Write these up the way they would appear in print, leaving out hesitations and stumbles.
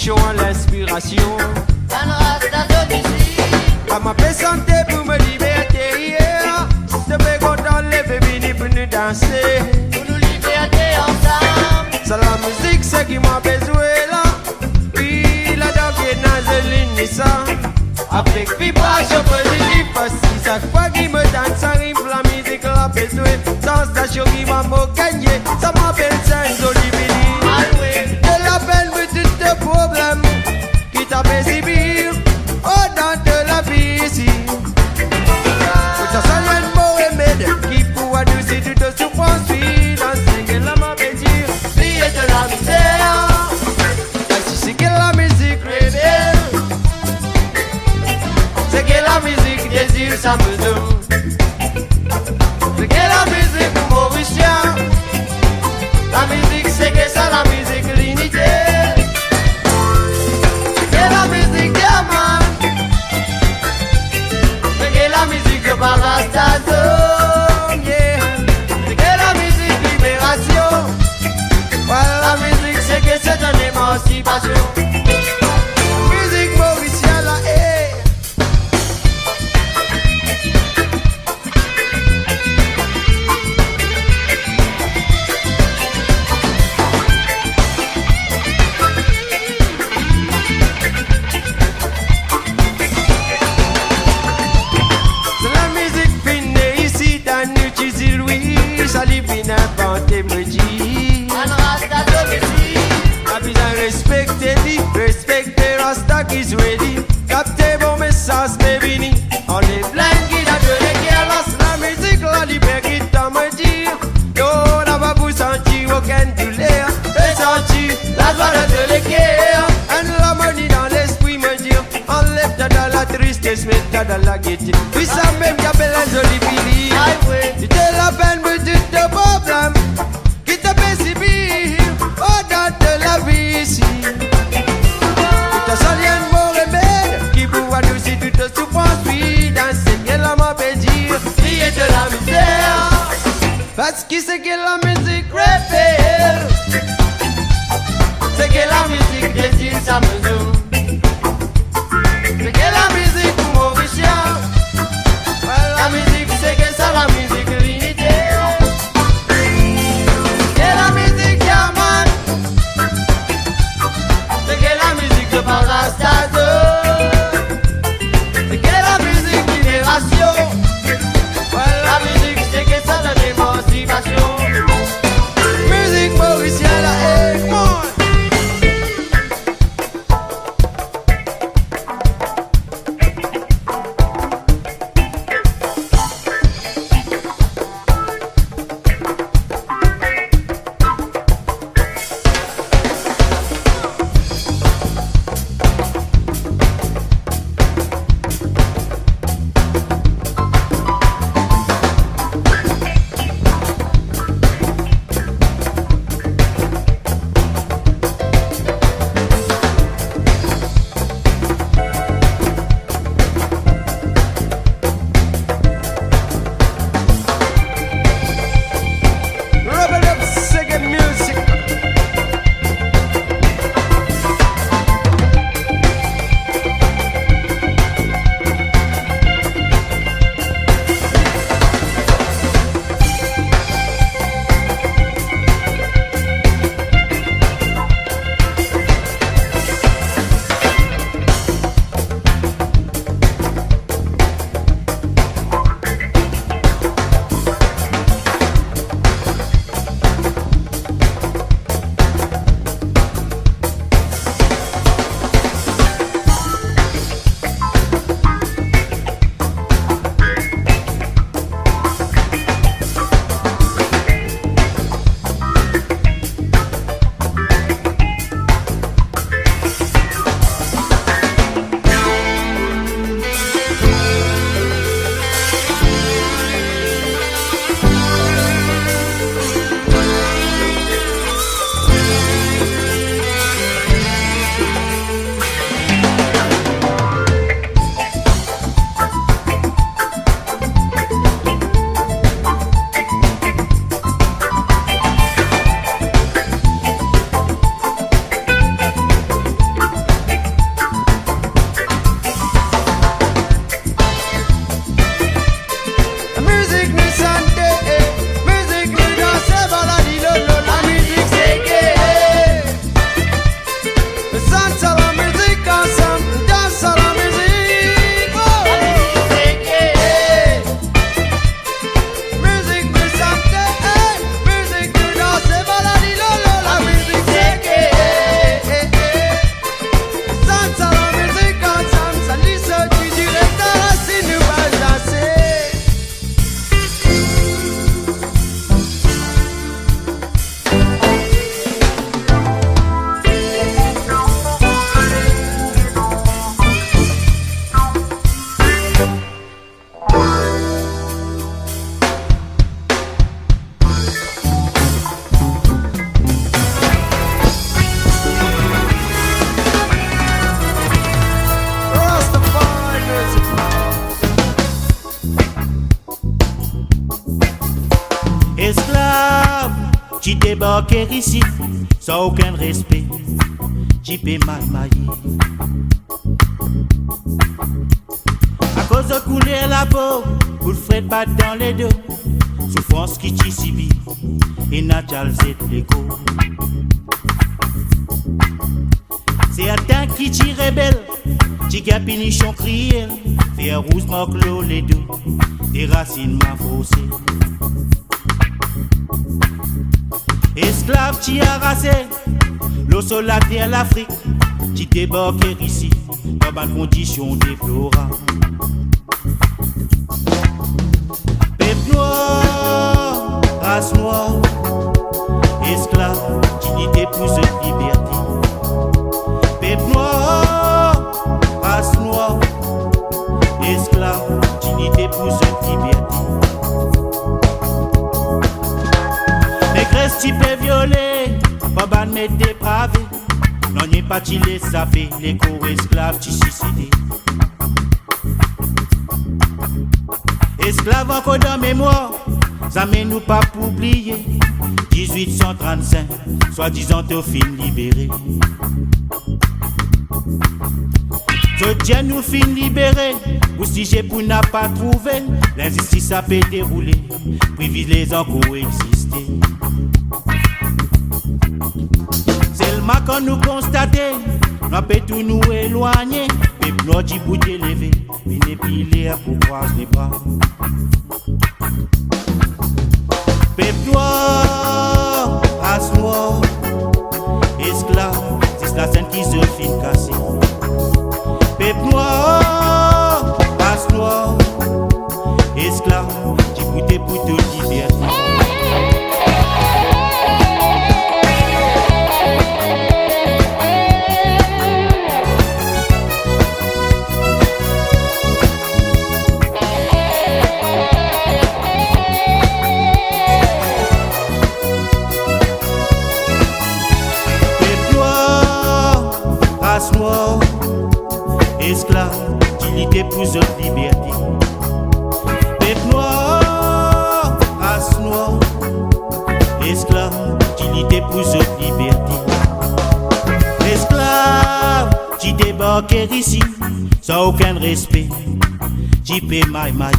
bouchon à l'inspiration. Un rasta domicile. À ma paix santé pour me liberter, yeah. Je vais content lever venir pour nous danser. Pour nous liberter ensemble. C'est la musique, c'est qui m'a besoin là. Puis la dame qui est dans ça. Avec vibration positive, parce que chaque fois qu'il me danse, ça rime la musique la besoin. Sensation qui m'a gagné, ça m'appelle Saint-Olivini. De la peine, mais tout tes problèmes qui t'a fait subir au-dedans de la vie ici. Ça seul un beau remède qui pourra adoucir toute souffrance. Puis dans ce que la m'a fait dire, Priez de la misère. c'est que la musique rebelle. C'est que la musique désire sa maison. C'est que la musique mauricien. La musique c'est que ça, la musique l'unité. C'est que la musique diamant. C'est que la musique de Barastation, yeah. C'est que la musique libération. Voilà, la musique c'est que c'est une émancipation. Musique mauricienne là, eh. C'est la musique fine ici dans New Jersey, Louis. Ça lui vient inventer, me dit. Un rasta domicile. A besoin respecter lui, respecter Rasta qui is ready. Capter bon message, baby. On est plein qui n'a de l'équerre. La musique, la liberté qui t'a me dire. Yo, n'a pas vous sentir aucun douleur. Et sentir la joie de l'équerre. Et l'harmonie dans l'esprit me dire. Enlève-toi dans la tristesse, mets-toi dans la gaieté. Puis ça même qui appelle un joli pili. Tu te la peine, mais tu te problème. Qui te fait subir au-delà de la vie ici. Tu te sens un bon remède qui pourra adoucir toute souffrance. Puis dans ce que la m'a fait dire, priez de la misère. Parce que c'est que la musique rebelle. C'est que la musique désire sa maison. C'est que la musique mauricienne. débarquer ici sans aucun respect, j'y peux mal mailler. À cause de couler la peau, vous le faites battre dans les deux. Souffrance qui t'y subit, et n'a-t-il l'ego. C'est un teint qui t'y rebelle, t'y gapinichon criel, fait un rouge morclo les deux, des racines m'a faussé. Esclave t'y harassé, l'eau sur la terre l'Afrique, t'y débarquer ici, dans une condition déplorable. Peuple noir, race noire, esclave, dignité pour cette liberté. Peuple noir, race noire, esclave, dignité pour cette liberté. Négresse type violé, pas ban mettre dépravé. Non n'est pas t'y les sapé, les co-esclaves t'y suicidé. Esclaves encore dans mémoire, ça mène nous pas pour oublier. 1835, soi-disant au fin libéré. Ce Dieu nous fin libéré, ou si j'ai pour n'a pas trouvé, l'injustice a peut dérouler, privilèges encore exister. Seulement quand nous constatons, nous peut tout nous éloigner, mais nous dit bout élevé, mais n'est pilé pour croiser les bras. Peuple noir, race noire, esclave, c'est la scène qui se fait casser. Peuple noir, race noire, esclave, qui goûtait pour toute liberté. Noir, esclave, dignité pour cette liberté. Peuple noir, race noire, esclave, dignité pour cette liberté. Esclave, qui débarque ici, sans aucun respect, qui peut mailler.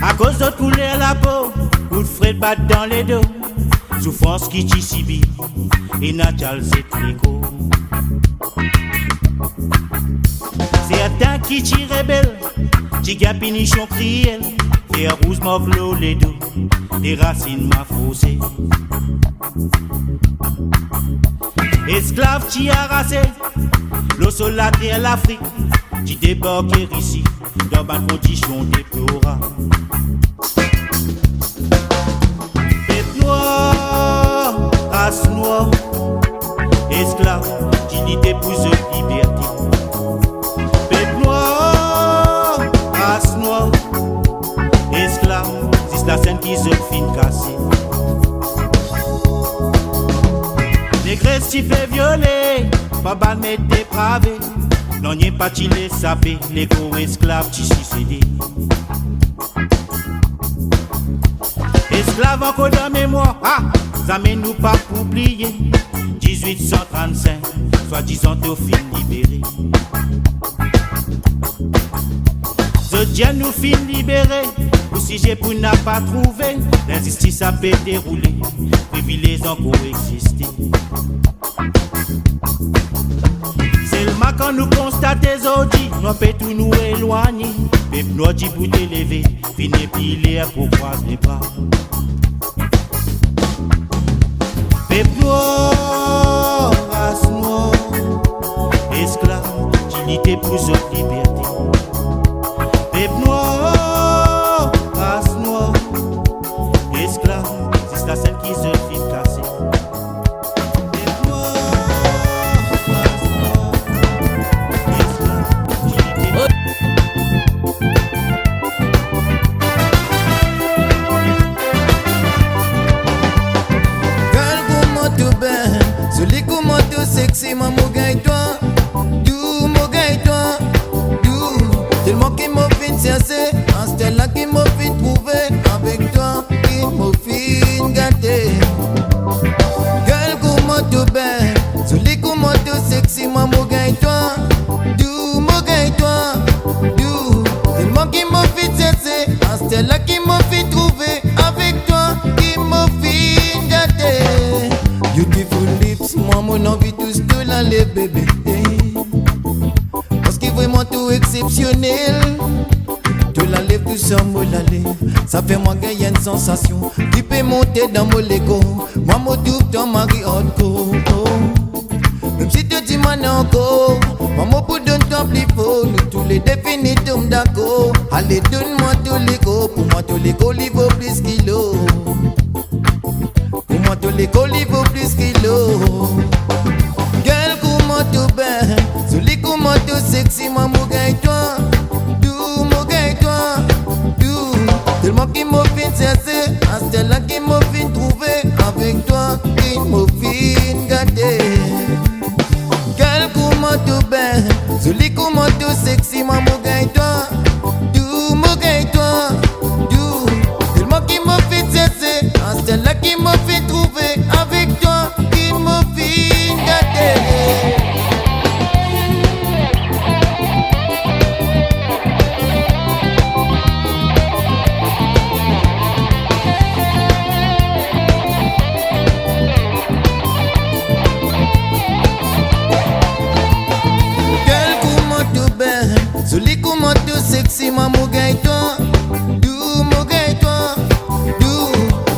À cause de couler la peau, vous le ferez battre dans les dos. Souffrance qui t'y subit, et n'a-t-il l'ego. C'est un teint qui t'y rebelle, t'y gapinichon criel, et un rouge morclo les deux, des racines m'a faussé. Esclave t'y harassé, l'eau sur la terre l'Afrique, t'y débarquer ici, dans une condition déplorable. Race noire, esclave, dignité pour cette liberté. Peuple noir, race noire, esclave, c'est la scène qui se fin cassée. Négresse qui fait violer, pas ban mettre dépravé. Non n'est pas t'y les sapé, les co-esclaves t'y suicidé. Esclaves encore dans mémoire, ça mène nous pas pour oublier. 1835, soi-disant au fin libéré. Ce Dieu nous fin libéré, ou si j'ai pour n'a pas trouvé, l'injustice a peut dérouler, privilèges encore exister. Seulement quand nous constatons aujourd'hui, nous peut tout nous éloigner, mais nous dit bout élevé, finir pilé pour croiser les bras. Peuple noir, race noire, esclave, dignité pour cette liberté. Peuple noir, race noire, esclave, c'est la scène qui se fait casser. Peuple noir, race noire, esclave, dignité. Sexy, ma mogaille toi, du mogaille toi, du. Tellement qu'il m'a fait chercher, un style là qui m'a fait trouver avec toi. Girl, comment tu belle, Zuli comment tu sexy, moi mon gars et toi, du mon gars et toi, du. Tellement qui m'a fait cesser, c'est là qui m'a fait trouver avec toi, qui m'a fait gâter. Beautiful lips, moi mon envie tous te la lève bébé. Parce qu'il est vraiment tout exceptionnel. Tu la lèves doucement, la lève. Ça fait moi gagner une sensation. Tu peux monter dans mon Lego. Moi, mon double ton mari hardcore. Même si tu dis moi encore, maman pour donner ton plus fort. Nous tous les définis tombe d'accord. Allez, donne-moi tous les go. Pour moi, tous les go, il vaut plus kilo. Pour moi, tous les go, il vaut plus kilo. Girl, comment tu belle, Zuli comment tu sexy, moi, mon gars et toi. Tellement qu'il m'a fait chercher, c'est là qu'il m'a fait trouver avec toi, qu'il m'a fait gâter. Quel comment tu belle, Zuli comment tu sexy, moi mon gars et toi, du mon gars et toi, du. Tellement qu'il m'a fait chercher, c'est là qu'il m'a fait trouver avec toi, qu'il m'a fait gâter. Zuli comment tu sexy, moi mon gars et toi, du mon gars et toi, du.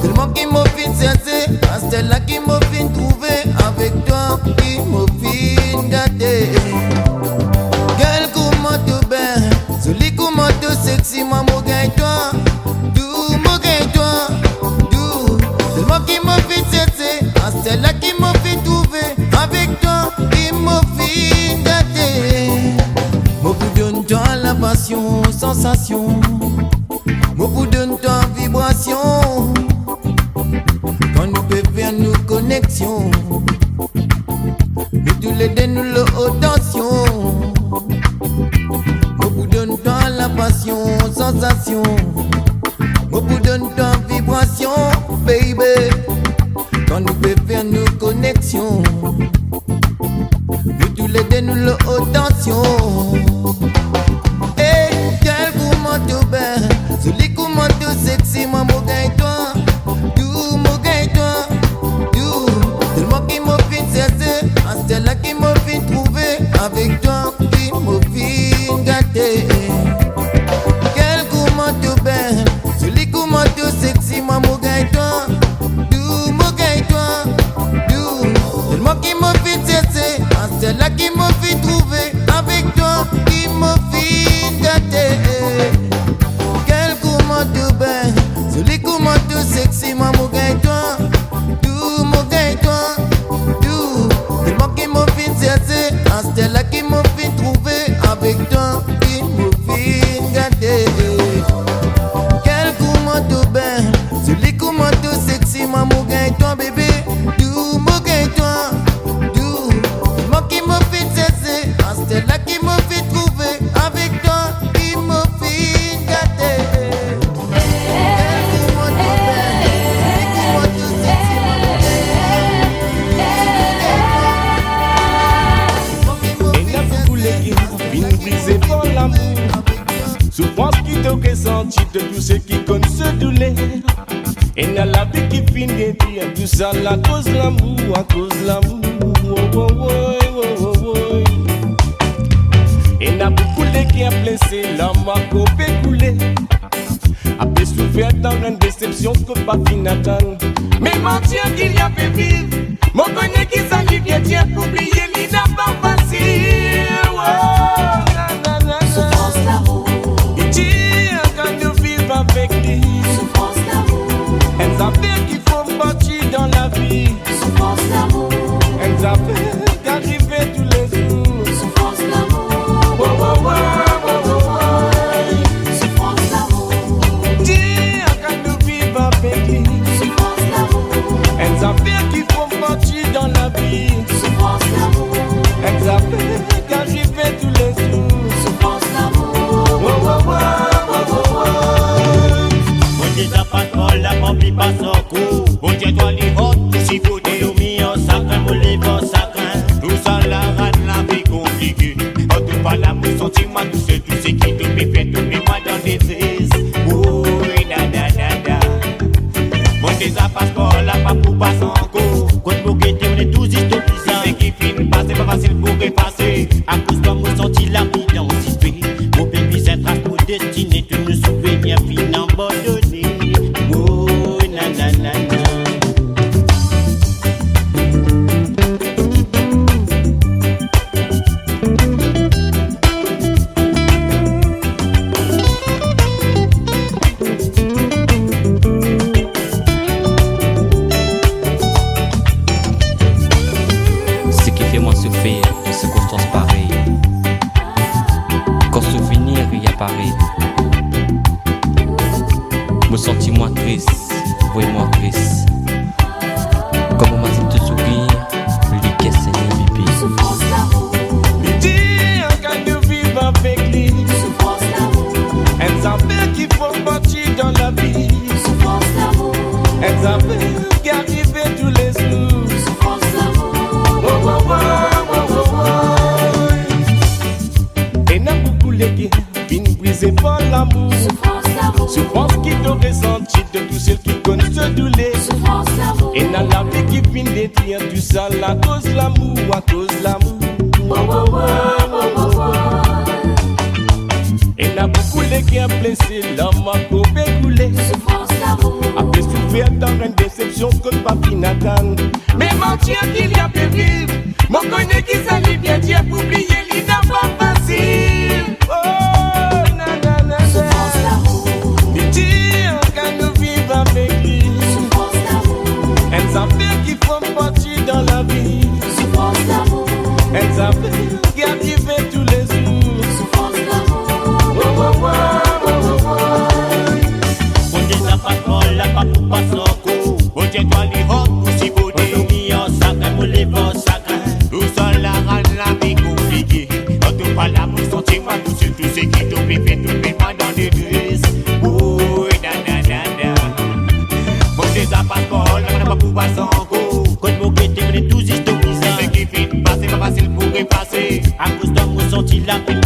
Tellement qu'il m'a fait chercher, c'est là qu'il m'a fait trouver avec toi, qu'il m'a fait gâter. Girl comment tu belle, Zuli comment tu sexy, moi mon gars et toi, du mon gars et toi, du. Tellement qu'il m'a fait chercher, c'est là qu'il m'a fait trouver avec toi, qu'il m'a fait gâter. Beaucoup donne-toi la passion, sensation. Beaucoup donne-toi vibration. Quand nous pouvons faire nos connexions, nous tous les deux nous le haute tension. Beaucoup donne-toi la passion, sensation. Beaucoup donne-toi vibration, baby. Quand nous pouvons faire nos connexions, nous tous les deux nous le haute tension. Hey, girl, comment tu belle, Zuli comment tu sexy, moi mon gars et toi, du mon gars et toi, du. Tellement qu'il m'a fait chercher, c'est là qu'il m'a fait trouver avec toi, qu'il m'a fait gâter. Girl, comment tu belle, Zuli comment tu sexy, moi mon gars et toi, du mon gars et toi, du. Tellement qu'il m'a fait chercher, c'est là qu'il m'a fait trouver avec toi, qu'il m'a fait gâter. Quel comment tu belle, Zuli comment tu sexy, moi mon gars et toi, du mon gars et toi, du. Tellement qu'il m'a fait chercher, c'est là qu'il m'a fait trouver avec toi, qu'il m'a fait gâter. Quel comment tu belle, Zuli comment tu sexy, moi mon gars et toi, bébé, du mon gars et toi, du. Tellement qu'il m'a fait chercher, c'est là qu'il m'a fait trouver avec toi, qu'il m'a fait gâter. Comment tu belle, comment tu sexy, Et n'a pas voulu qu'il brisé pour l'amour. Souffrance qui te ressenti de tout ce qui compte se douleur. Et n'a la vie qui finit dire tout ça à cause de l'amour, à cause de l'amour. Oh, oh, oh, oh, oh, oh. Et n'a beaucoup de qui a blessé l'homme à couper couler. Après souffert dans une déception que pas fin attendre. Mais mentir qu'il y a fait vivre. Mon connaît qui s'en vient tiens pour oublier il n'a pas facile. Oh, na, na, na, na. Souffrance d'amour, Il dit quand nous vivons avec lui. souffrance d'amour, Elle savait qu'il faut partir dans la vie. souffrance d'amour, Elle savait qu'arriver tous les jours. souffrance d'amour, Oh, oh, oh, oh, oh, oh. souffrance d'amour, Dis quand nous vivons avec lui. souffrance d'amour, Elle savait qu'il faut partir dans la vie. de dire tout ça à cause de l'amour, à cause de l'amour. Et n'a beaucoup les qui a blessé, l'homme a coupé coulé. Souffrance d'amour. Après souffrir dans une déception qu'on pas finatan. Mais mentir qu'il y a péri, mon connaît qui s'allie bien dire pour oublier l'idée pas facile. Oh, nanana. Souffrance d'amour. Il dit quand nous vivons avec lui. Souffrance d'amour. Elles savent qu'il faut partir dans la vie. Souffrance d'amour. Elles savent qu'il arrive tous les jours. Souffrance d'amour. Oh, oh, oh, oh, oh, oh. On dit ça pas trop, la pas pour pas sortir. On dit quoi les hot pour si beau on mis en sac, on les vend sac. Tout seul la rend la vie compliquée. Quand on parle l'amour, sentir pas tout ce qui te fait tout le pas dans les dues. Oh, nanana. On dit ça pas trop, la pas pour pas sortir. Quand mon guetté, on est tous historisants. Ce qui fait passer, pas facile pour repasser. À cause d'amour, senti la peine.